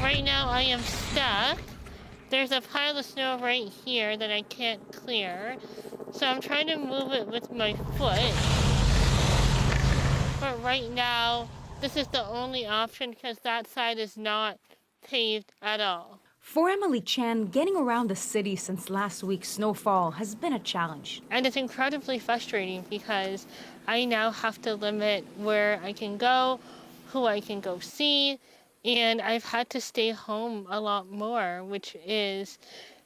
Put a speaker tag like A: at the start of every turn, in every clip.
A: Right now I am stuck. There's a pile of snow right here that I can't clear. So I'm trying to move it with my foot. But right now, this is the only option because that side is not paved at all.
B: For Emily Chan, getting around the city since last week's snowfall has been a challenge.
A: And it's incredibly frustrating because I now have to limit where I can go, who I can go see, and I've had to stay home a lot more, which is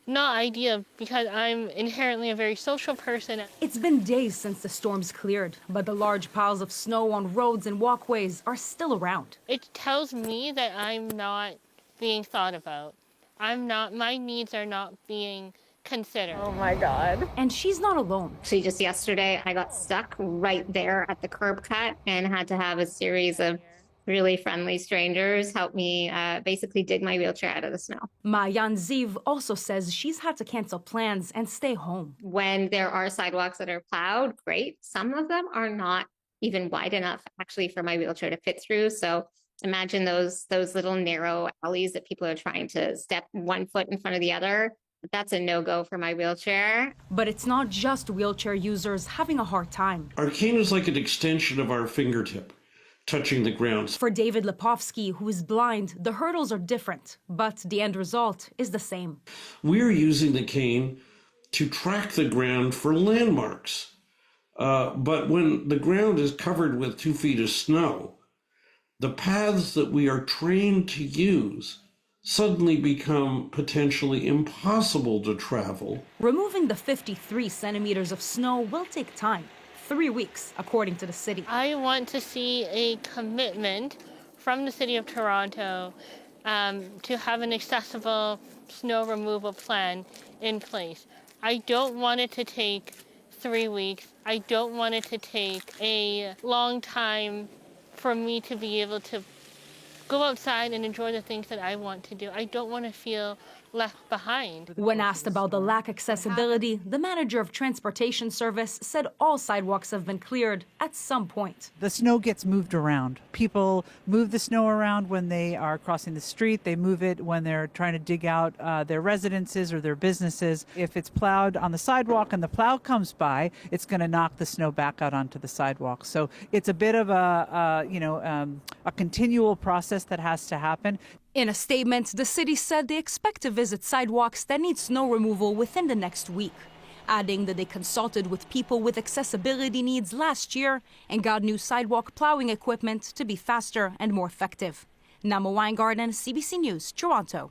A: not ideal because I'm inherently a very social person.
B: It's been days since the storms cleared, but the large piles of snow on roads and walkways are still around.
A: It tells me that I'm not being thought about. My needs are not being considered.
C: Oh my God.
B: And she's not alone.
D: Actually, just yesterday, I got stuck right there at the curb cut and had to have a series of really friendly strangers help me basically dig my wheelchair out of the snow.
B: Mayan Ziv also says she's had to cancel plans and stay home.
D: When there are sidewalks that are plowed, great. Some of them are not even wide enough actually for my wheelchair to fit through. So imagine those little narrow alleys that people are trying to step one foot in front of the other. That's a no-go for my wheelchair.
B: But it's not just wheelchair users having a hard time.
E: Our cane is like an extension of our fingertip, touching the ground.
B: For David Lipovsky, who is blind, the hurdles are different, but the end result is the same.
E: We're using the cane to track the ground for landmarks. But when the ground is covered with 2 feet of snow, the paths that we are trained to use suddenly become potentially impossible to travel.
B: Removing the 53 centimeters of snow will take time. 3 weeks, according to the city.
A: I want to see a commitment from the City of Toronto to have an accessible snow removal plan in place. I don't want it to take 3 weeks. I don't want it to take a long time for me to be able to go outside and enjoy the things that I want to do. I don't want to feel left behind.
B: When asked about the lack of accessibility, the manager of transportation service said all sidewalks have been cleared at some point.
F: The snow gets moved around. People move the snow around when they are crossing the street. They move it when they're trying to dig out their residences or their businesses. If it's plowed on the sidewalk and the plow comes by, it's going to knock the snow back out onto the sidewalk. So it's a bit of a continual process that has to happen.
B: In a statement, the city said they expect to visit sidewalks that need snow removal within the next week, adding that they consulted with people with accessibility needs last year and got new sidewalk plowing equipment to be faster and more effective. Nama Weingarten, CBC News, Toronto.